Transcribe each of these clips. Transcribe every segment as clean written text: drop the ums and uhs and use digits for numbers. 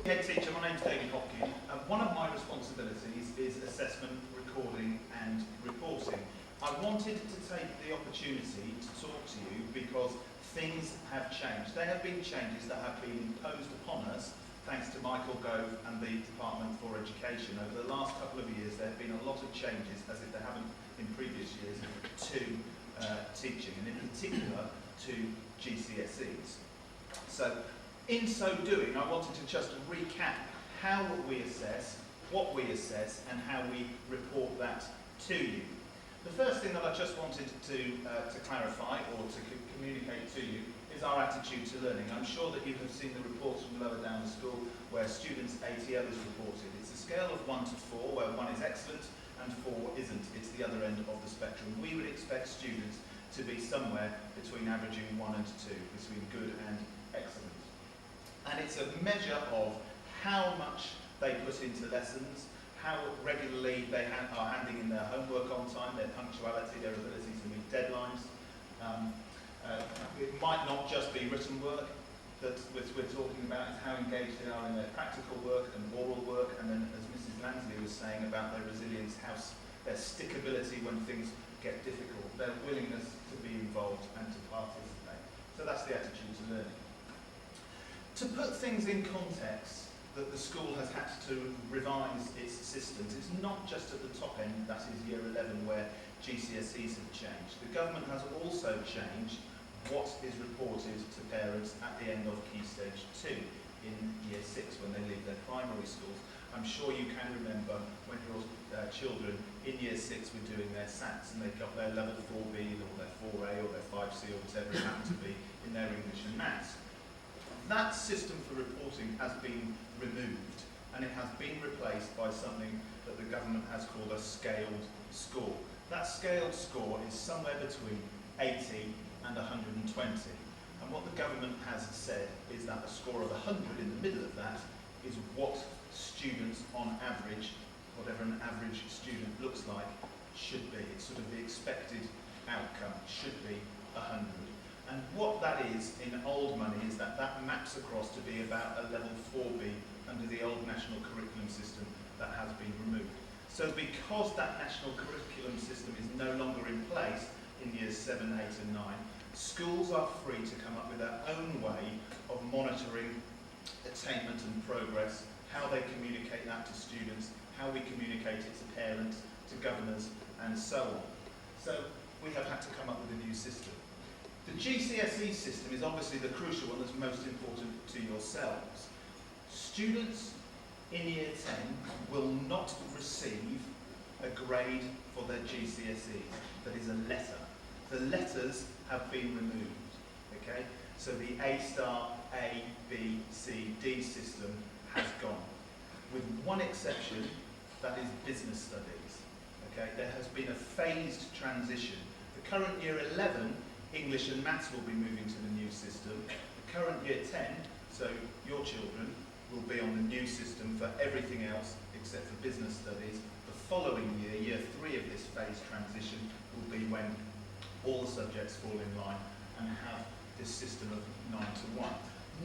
Head teacher, my name's David Hopkin. One of my responsibilities is assessment, recording and reporting. I wanted to take the opportunity to talk to you because things have changed. There have been changes that have been imposed upon us thanks to Michael Gove and the Department for Education. Over the last couple of years there have been a lot of changes, as if there haven't in previous years, to teaching, and in particular to GCSEs. So, in so doing, I wanted to just recap how we assess, what we assess, and how we report that to you. The first thing that I just wanted to clarify or to communicate to you is our attitude to learning. I'm sure that you have seen the reports from lower down the school where students' ATL is reported. It's a scale of 1 to 4 where 1 is excellent and 4 isn't. It's the other end of the spectrum. We would expect students to be somewhere between averaging 1 and 2, between good and excellent. And it's a measure of how much they put into lessons, how regularly they are handing in their homework on time, their punctuality, their ability to meet deadlines. It might not just be written work that we're talking about, it's how engaged they are in their practical work and oral work, and then as Mrs Lansley was saying about their resilience, how their stickability when things get difficult, their willingness to be involved and to participate. So that's the attitude to learning. To put things in context, that the school has had to revise its systems. It's not just at the top end, that is year 11, where GCSEs have changed. The government has also changed what is reported to parents at the end of Key Stage 2 in year 6 when they leave their primary schools. I'm sure you can remember when your children in year 6 were doing their SATs and they got their level 4B or their 4A or their 5C or whatever it happened to be in their English and Maths. That system for reporting has been removed and it has been replaced by something that the government has called a scaled score. That scaled score is somewhere between 80 and 120. And what the government has said is that a score of 100 in the middle of that is what students on average, whatever an average student looks like, should be. It's sort of the expected outcome, should be 100. And what that is in old money is that maps across to be about a level 4B under the old national curriculum system that has been removed. So because that national curriculum system is no longer in place in years 7, 8 and 9, schools are free to come up with their own way of monitoring attainment and progress, how they communicate that to students, how we communicate it to parents, to governors and so on. So we have had to come up with a new system. The GCSE system is obviously the crucial one that's most important to yourselves. Students in year 10 will not receive a grade for their GCSEs. That is a letter. The letters have been removed. Okay? So the A star, A, B, C, D system has gone. With one exception, that is business studies. Okay? There has been a phased transition. The current year 11 English and Maths will be moving to the new system. The current year 10, so your children, will be on the new system for everything else except for business studies. The following year, year 3 of this phase transition, will be when all the subjects fall in line and have this system of 9 to 1.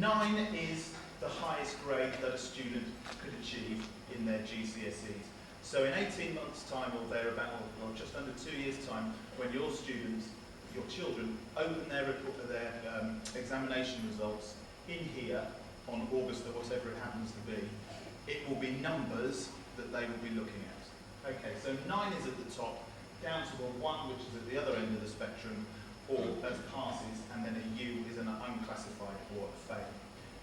9 is the highest grade that a student could achieve in their GCSEs. So in 18 months' time or thereabout, or just under 2 years' time, when your students, your children, open their examination results in here on August or whatever it happens to be, it will be numbers that they will be looking at. Okay, so 9 is at the top, down to a 1 which is at the other end of the spectrum, or as passes, and then a U is an unclassified or a fail.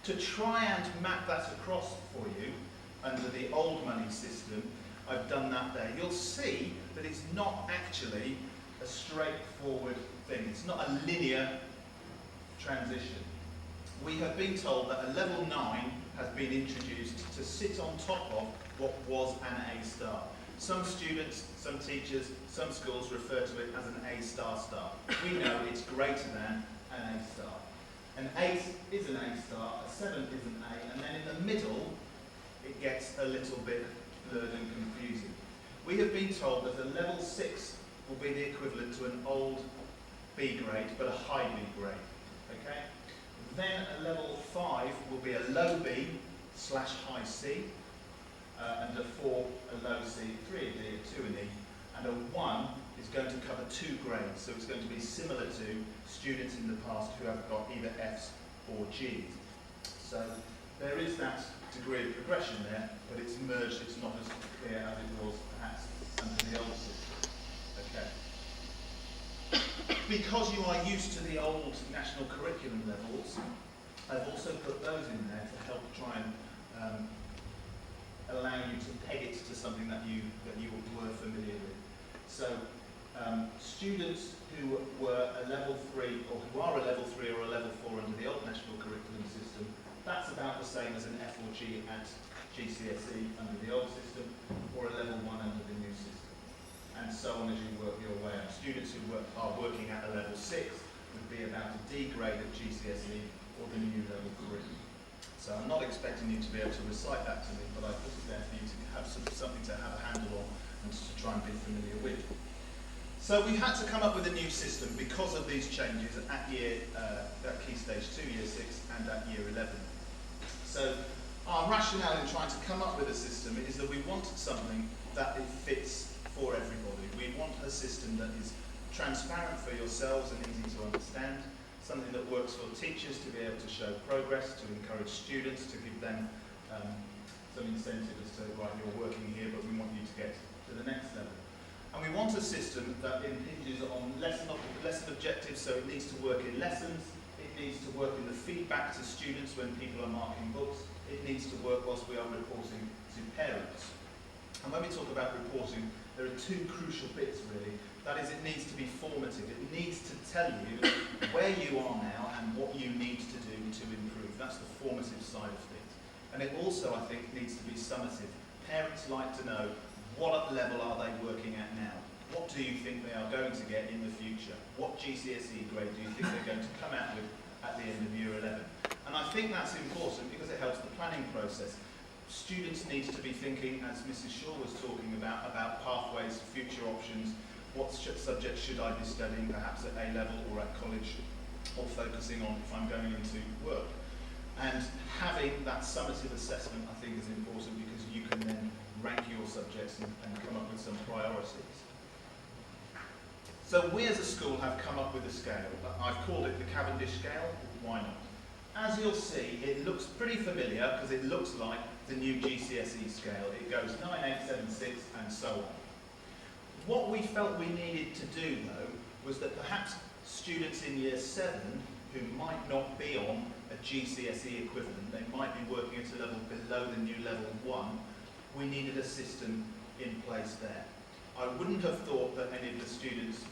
To try and map that across for you under the old money system, I've done that there. You'll see that it's not actually a straightforward thing. It's not a linear transition. We have been told that a level 9 has been introduced to sit on top of what was an A star. Some students, some teachers, some schools refer to it as an A star star. We know it's greater than an A star. An 8 is an A star, a 7 is an A, and then in the middle it gets a little bit blurred and confusing. We have been told that a level 6 will be the equivalent to an old B grade, but a high B grade. Okay? Then a level 5 will be a low B, /high C, and a 4 a low C, 3 a D, a 2 an E, and a 1 is going to cover 2 grades, so it's going to be similar to students in the past who have got either Fs or Gs. So there is that degree of progression there, but it's merged, it's not as clear as it was perhaps under the old system. Okay. Because you are used to the old national curriculum levels, I've also put those in there to help try and allow you to peg it to something that you were familiar with. So students who were a level 3 or who are a level 3 or a level 4 under the old national curriculum system, that's about the same as an F or G at GCSE under the old system, or a level 1 under the new system, and so on as you work your way up. Students who are working at a level 6 would be about a D grade at GCSE or the new level 3. So I'm not expecting you to be able to recite that to me, but I put it there for you to have something to have a handle on and to try and be familiar with. So we had to come up with a new system because of these changes at Key Stage 2, Year 6 and at Year 11. So our rationale in trying to come up with a system is that we wanted something that it fits for everybody. We want a system that is transparent for yourselves and easy to understand, something that works for teachers to be able to show progress, to encourage students, to give them some incentive as to, right, you're working here, but we want you to get to the next level. And we want a system that impinges on lesson objectives, so it needs to work in lessons, it needs to work in the feedback to students when people are marking books, it needs to work whilst we are reporting to parents. And when we talk about reporting, there are 2 crucial bits really. That is, it needs to be formative. It needs to tell you where you are now and what you need to do to improve. That's the formative side of things. And it also, I think, needs to be summative. Parents like to know, what level are they working at now? What do you think they are going to get in the future? What GCSE grade do you think they're going to come out with at the end of Year 11? And I think that's important because it helps the planning process. Students need to be thinking, as Mrs. Shaw was talking about pathways, future options, what subjects should I be studying, perhaps at A level or at college, or focusing on if I'm going into work. And having that summative assessment, I think, is important because you can then rank your subjects and come up with some priorities. So we as a school have come up with a scale. I've called it the Cavendish scale. Why not? As you'll see, it looks pretty familiar because it looks like the new GCSE scale. It goes 9, 8, 7, 6 and so on. What we felt we needed to do though was that perhaps students in Year 7 who might not be on a GCSE equivalent, they might be working at a level below the new level 1, we needed a system in place there. I wouldn't have thought that any of the students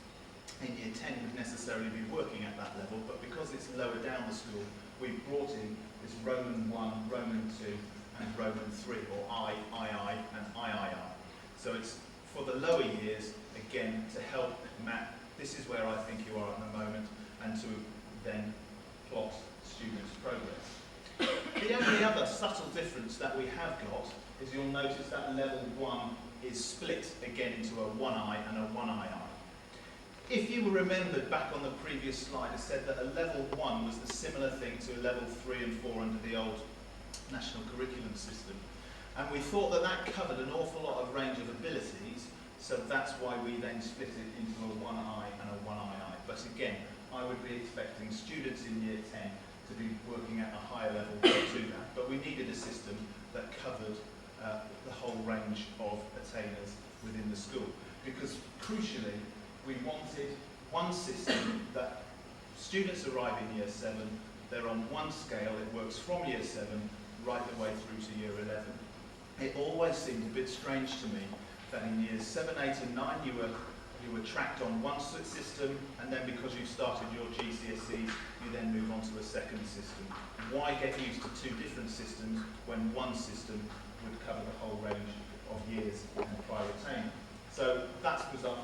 in Year 10 would necessarily be working at that level, but because it's lower down the school, we brought in this Roman 1, Roman 2, and Roman 3, or I, II, and III. So it's for the lower years, again, to help map, this is where I think you are at the moment, and to then plot students' progress. The only other subtle difference that we have got is you'll notice that level 1 is split again into a 1I and a 1II. If you remembered back on the previous slide, I said that a level 1 was the similar thing to a level 3 and 4 under the old national curriculum system. And we thought that that covered an awful lot of range of abilities, so that's why we then split it into a 1I and a 1II. But again, I would be expecting students in Year 10 to be working at a higher level to do that, but we needed a system that covered the whole range of attainers within the school. Because crucially, we wanted one system that students arrive in Year 7, they're on one scale, it works from Year 7 right the way through to Year 11. It always seemed a bit strange to me that in Years 7, 8 and 9 you were tracked on one system, and then because you started your GCSEs, you then move on to a second system. Why get used to 2 different systems when one system would cover the whole range of years and prior attainment? So that's bizarre.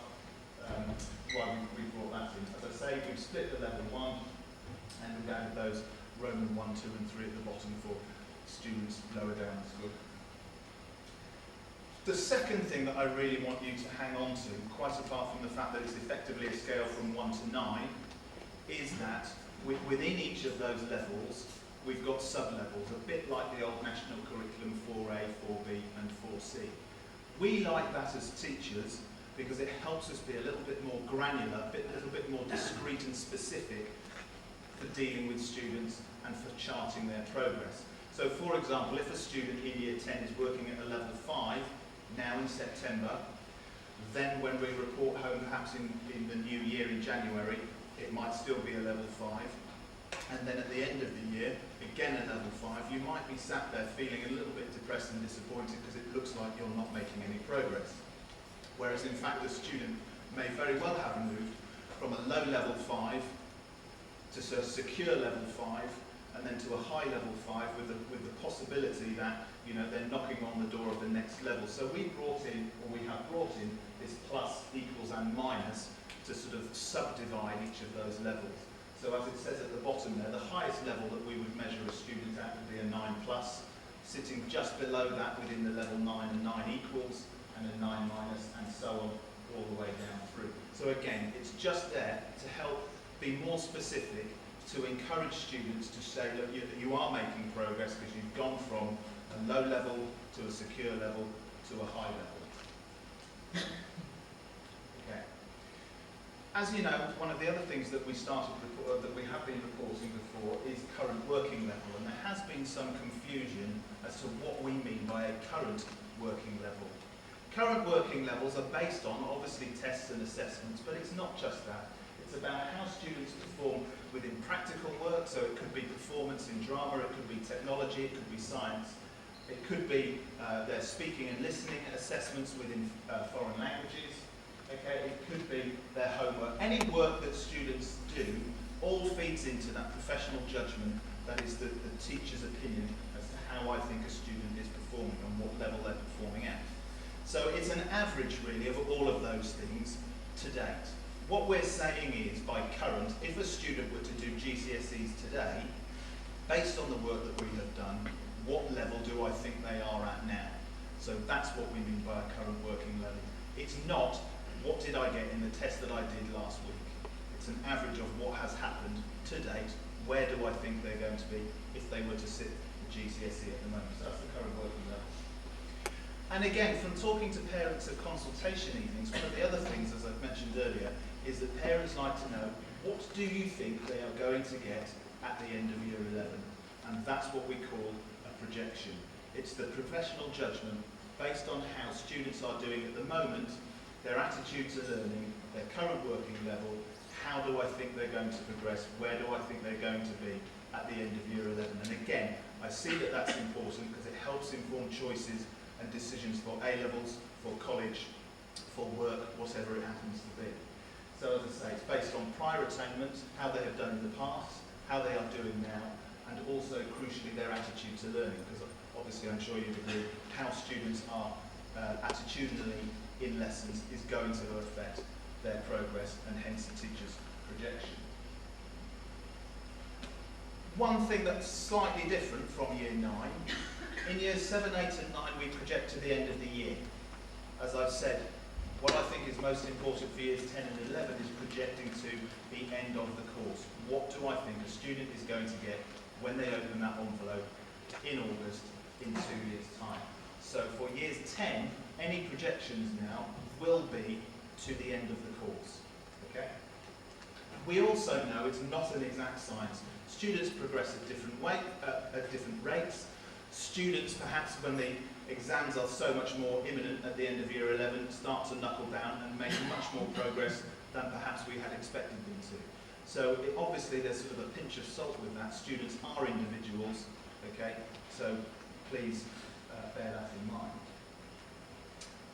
Why we brought that in. As I say, we've split the level 1 and we've added those Roman 1, 2 and 3 at the bottom for students lower down the school. The second thing that I really want you to hang on to, quite apart from the fact that it's effectively a scale from 1 to 9, is that within each of those levels we've got sub-levels, a bit like the old national curriculum 4A, 4B and 4C. We like that as teachers because it helps us be a little bit more granular, a little bit more discrete and specific for dealing with students and for charting their progress. So for example, if a student in year 10 is working at a level 5, now in September, then when we report home perhaps in the new year in January, it might still be a level 5. And then at the end of the year, again a level 5, you might be sat there feeling a little bit depressed and disappointed because it looks like you're not making any progress. Whereas in fact the student may very well have moved from a low level 5 to a secure level 5 and then to a high level 5 with the possibility that, you know, they're knocking on the door of the next level. So we have brought in this plus, equals and minus to sort of subdivide each of those levels. So as it says at the bottom there, the highest level that we would measure a student at would be a 9 plus, sitting just below that within the level 9 and 9 equals, and a 9 minus, and so on, all the way down through. So again, it's just there to help be more specific, to encourage students to say, look, you are making progress because you've gone from a low level to a secure level to a high level. Okay. As you know, one of the other things that we have been reporting before is current working level, and there has been some confusion as to what we mean by a current working level. Current working levels are based on, obviously, tests and assessments, but it's not just that. It's about how students perform within practical work, so it could be performance in drama, it could be technology, it could be science. It could be their speaking and listening assessments within foreign languages. Okay, it could be their homework. Any work that students do all feeds into that professional judgment that is the teacher's opinion as to how I think a student is performing and what level they're performing at. So it's an average really of all of those things to date. What we're saying is, by current, if a student were to do GCSEs today, based on the work that we have done, what level do I think they are at now? So that's what we mean by a current working level. It's not, what did I get in the test that I did last week? It's an average of what has happened to date. Where do I think they're going to be if they were to sit the GCSE at the moment? So that's the current working level. And again, from talking to parents at consultation evenings, one of the other things, as I've mentioned earlier, is that parents like to know, what do you think they are going to get at the end of year 11? And that's what we call a projection. It's the professional judgment based on how students are doing at the moment, their attitude to learning, their current working level, how do I think they're going to progress, where do I think they're going to be at the end of year 11? And again, I see that that's important because it helps inform choices and decisions for A-levels, for college, for work, whatever it happens to be. So as I say, it's based on prior attainment, how they have done in the past, how they are doing now, and also, crucially, their attitude to learning, because obviously I'm sure you'd agree, how students are attitudinally in lessons is going to affect their progress and hence the teacher's projection. One thing that's slightly different from year 9, in years 7, 8 and 9 we project to the end of the year. As I've said, what I think is most important for years 10 and 11 is projecting to the end of the course. What do I think a student is going to get when they open that envelope in August in 2 years' time? So for years 10, any projections now will be to the end of the course. Okay? We also know it's not an exact science. Students progress at different rates. Students, perhaps when the exams are so much more imminent at the end of year 11, start to knuckle down and make much more progress than perhaps we had expected them to. So obviously there's sort of a pinch of salt with that. Students are individuals, okay? So please bear that in mind.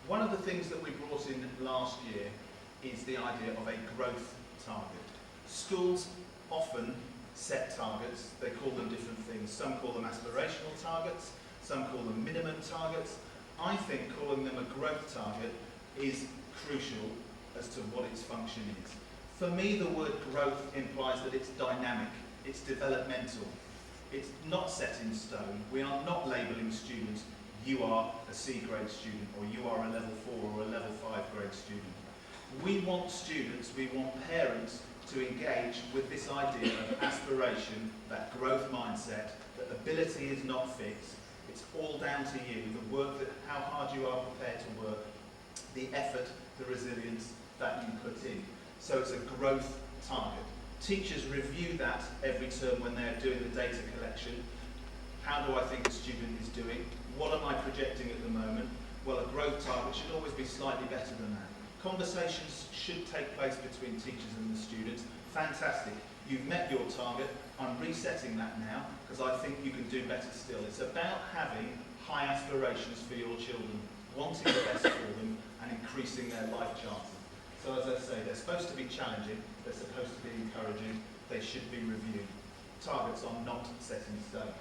One of the things that we brought in last year is the idea of a growth target. Schools often set targets. They call them different things. Some call them aspirational targets, some call them minimum targets. I think calling them a growth target is crucial as to what its function is. For me, the word growth implies that it's dynamic, it's developmental, it's not set in stone. We are not labelling students, you are a C grade student, or you are a level 4 or a level 5 grade student. We want students, we want parents to engage with this idea of aspiration, that growth mindset, that ability is not fixed. It's all down to you, the work, how hard you are prepared to work, the effort, the resilience that you put in. So it's a growth target. Teachers review that every term when they're doing the data collection. How do I think the student is doing? What am I projecting at the moment? Well, a growth target should always be slightly better than that. Conversations should take place between teachers and the students. Fantastic. You've met your target. I'm resetting that now because I think you can do better still. It's about having high aspirations for your children, wanting the best for them and increasing their life chances. So as I say, they're supposed to be challenging, they're supposed to be encouraging, they should be reviewed. Targets are not set in stone.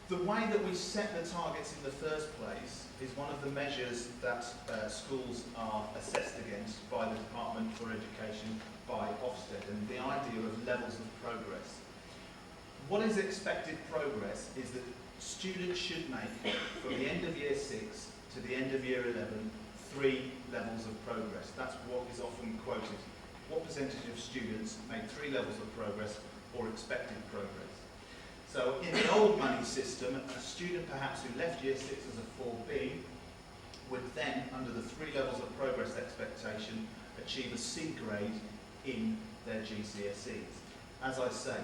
The way that we set the targets in the first place is one of the measures that schools are assessed against by the Department for Education, by Ofsted, and the idea of levels of progress. What is expected progress is that students should make, from the end of year 6 to the end of year 11, 3 levels of progress. That's what is often quoted. What percentage of students make 3 levels of progress or expected progress? So in the old money system, a student perhaps who left year 6 as a 4B would then, under the 3 levels of progress expectation, achieve a C grade in their GCSEs. As I say,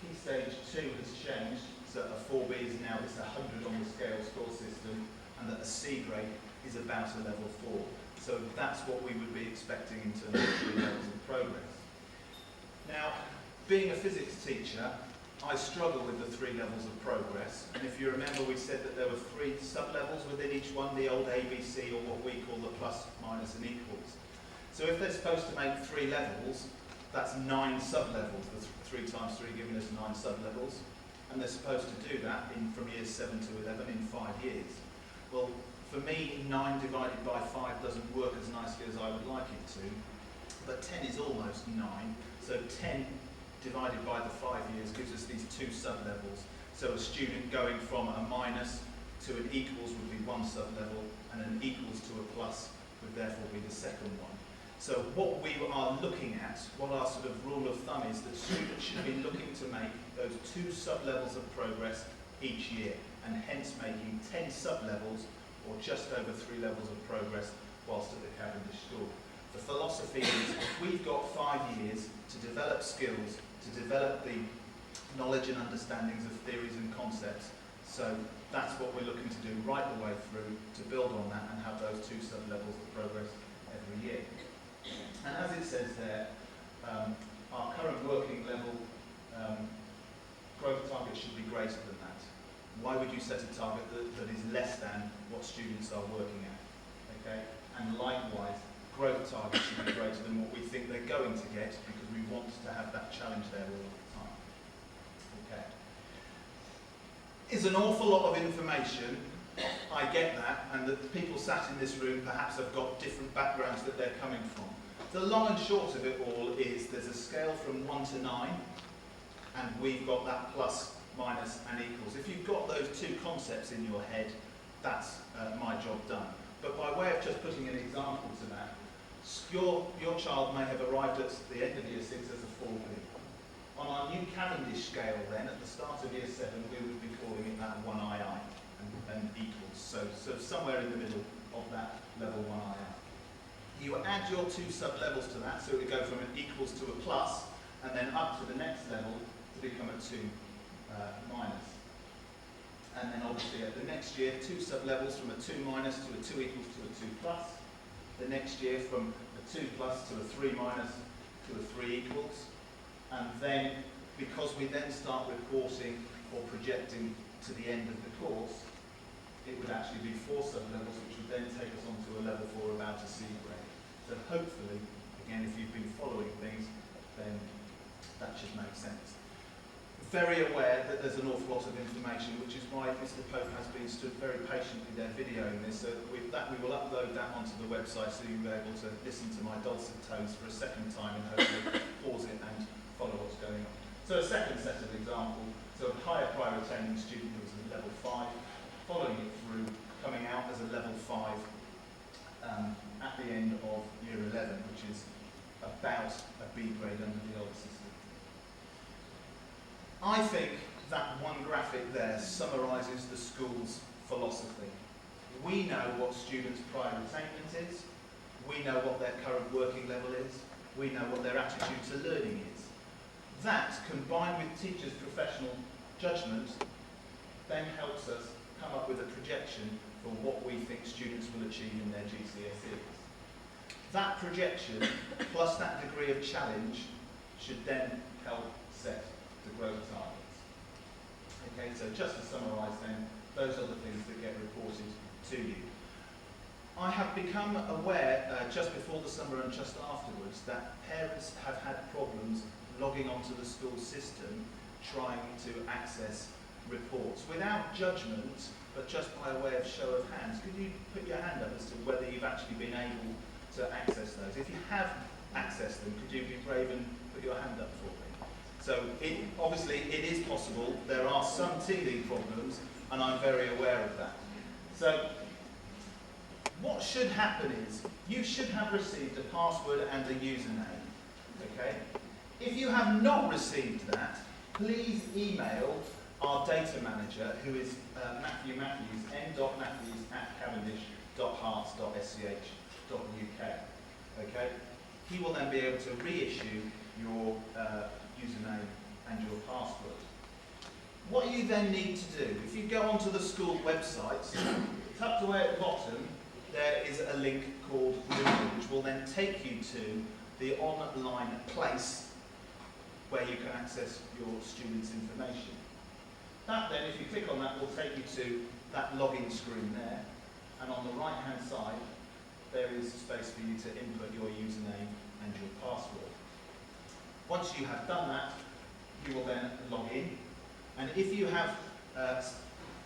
Key Stage 2 has changed, so a 4B is now it's 100 on the scale score system, and that a C grade is about a level 4. So that's what we would be expecting in terms of 3 levels of progress. Now, being a physics teacher, I struggle with the 3 levels of progress, and if you remember we said that there were 3 sub-levels within each one, the old ABC, or what we call the plus, minus and equals. So if they're supposed to make 3 levels, that's 9 sub-levels, the 3 times 3 giving us 9 sub-levels, and they're supposed to do that from years 7 to 11 in 5 years. Well, for me, 9 divided by 5 doesn't work as nicely as I would like it to, but 10 is almost 9, so 10 divided by the 5 years gives us these 2 sub-levels. So a student going from a minus to an equals would be 1 sub-level, and an equals to a plus would therefore be the second one. So what we are looking at, what our sort of rule of thumb is, that students should be looking to make those 2 sub-levels of progress each year, and hence making 10 sub-levels, or just over 3 levels of progress, whilst at the Cavendish School. The philosophy is we've got 5 years to develop skills, to develop the knowledge and understandings of theories and concepts. So that's what we're looking to do right the way through, to build on that and have those 2 sub-levels of progress every year. And as it says there, our current working level growth target should be greater than that. Why would you set a target that is less than what students are working at? Okay? And likewise, growth target should be greater than what we think they're going to get, because we want to have that challenge there all the time. Okay. It's an awful lot of information, I get that, and that the people sat in this room perhaps have got different backgrounds that they're coming from. The long and short of it all is there's a scale from 1 to 9, and we've got that plus, minus and equals. If you've got those 2 concepts in your head, that's my job done. But by way of just putting an example to that, your child may have arrived at the end of year 6 as a 4B. On our new Cavendish scale then, at the start of year 7, we would be calling it that 1II and equals. So somewhere in the middle of that level 1II. You add your 2 sub-levels to that, so it would go from an equals to a plus, and then up to the next level to become a 2 minus. And then obviously at the next year, 2 sub-levels from a 2 minus to a 2 equals to a 2 plus. The next year from a 2 plus to a 3 minus to a 3 equals. And then, because we then start reporting or projecting to the end of the course, it would actually be 4 sub-levels, which would then take us on to a level 4, about a C grade. So hopefully, again, if you've been following things, then that should make sense. Very aware that there's an awful lot of information, which is why Mr Pope has been stood very patiently there videoing this. So we will upload that onto the website so you'll be able to listen to my dulcet tones for a second time and hopefully pause it and follow what's going on. So a second set of examples. So a higher prior attaining student who was at level 5, following it through, coming out as a level 5 at the end of year 11, which is about a B grade under the old system. I think that one graphic there summarises the school's philosophy. We know what students' prior attainment is, we know what their current working level is, we know what their attitude to learning is. That, combined with teachers' professional judgment, then helps us come up with a projection for what we think students will achieve in their GCSEs. That projection, plus that degree of challenge, should then help set the growth targets. Okay, so just to summarise then, those are the things that get reported to you. I have become aware, just before the summer and just afterwards, that parents have had problems logging onto the school system, trying to access reports without judgment, but just by way of show of hands. Could you put your hand up as to whether you've actually been able to access those? If you have accessed them, could you be brave and put your hand up for me? So obviously it is possible. There are some teething problems, and I'm very aware of that. So what should happen is you should have received a password and a username. Okay? If you have not received that, please email our data manager, who is Matthew Matthews, m.matthews@cavendish.hearts.sch.uk. Okay? He will then be able to reissue your username and your password. What you then need to do, if you go onto the school website, tucked away at the bottom, there is a link called Moodle, which will then take you to the online place where you can access your students' information. That then, if you click on that, will take you to that login screen there, and on the right-hand side, there is space for you to input your username and your password. Once you have done that, you will then log in, and if you have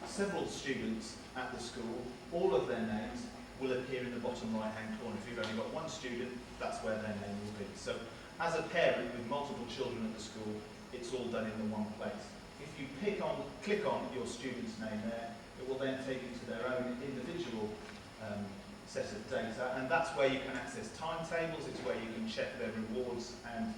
several students at the school, all of their names will appear in the bottom right-hand corner. If you've only got one student, that's where their name will be. So, as a parent with multiple children at the school, it's all done in the one place. If you click on your student's name there, it will then take you to their own individual set of data, and that's where you can access timetables, it's where you can check their rewards and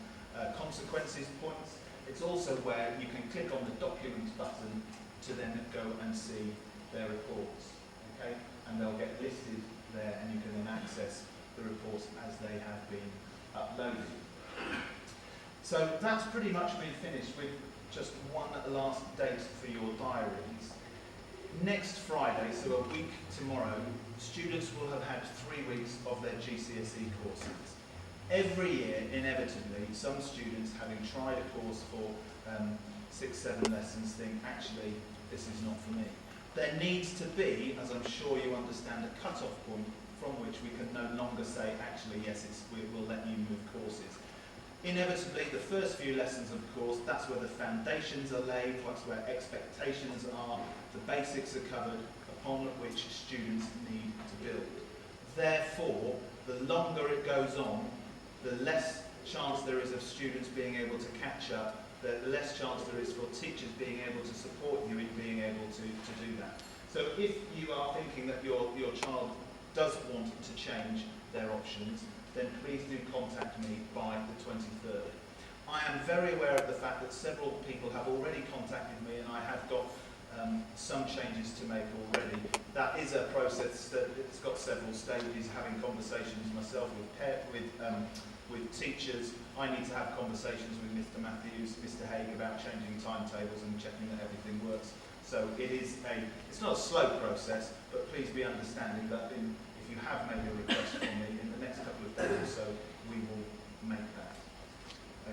consequences points. It's also where you can click on the Documents button to then go and see their reports. Okay? And they'll get listed there, and you can then access the reports as they have been uploaded. So that's pretty much been finished, with just one last date for your diaries. Next Friday, so a week tomorrow, students will have had 3 weeks of their GCSE courses. Every year, inevitably, some students, having tried a course for 6, 7 lessons, think, actually, this is not for me. There needs to be, as I'm sure you understand, a cut-off point from which we can no longer say, actually, yes, we'll let you move courses. Inevitably, the first few lessons of the course, that's where the foundations are laid, that's where expectations are, the basics are covered, upon which students need to build. Therefore, the longer it goes on, the less chance there is of students being able to catch up, the less chance there is for teachers being able to support you in being able to do that. So if you are thinking that your child does want to change their options, then please do contact me by the 23rd. I am very aware of the fact that several people have already contacted me, and I have got some changes to make already. That is a process that it's got several stages, having conversations myself with teachers. I need to have conversations with Mr Matthews, Mr Haig about changing timetables and checking that everything works. So it's not a slow process, but please be understanding that if you have made a request from me, in the next couple of days or so, we will make that.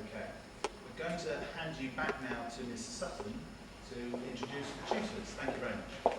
Okay. We're going to hand you back now to Miss Sutton to introduce the tutors. Thank you very much.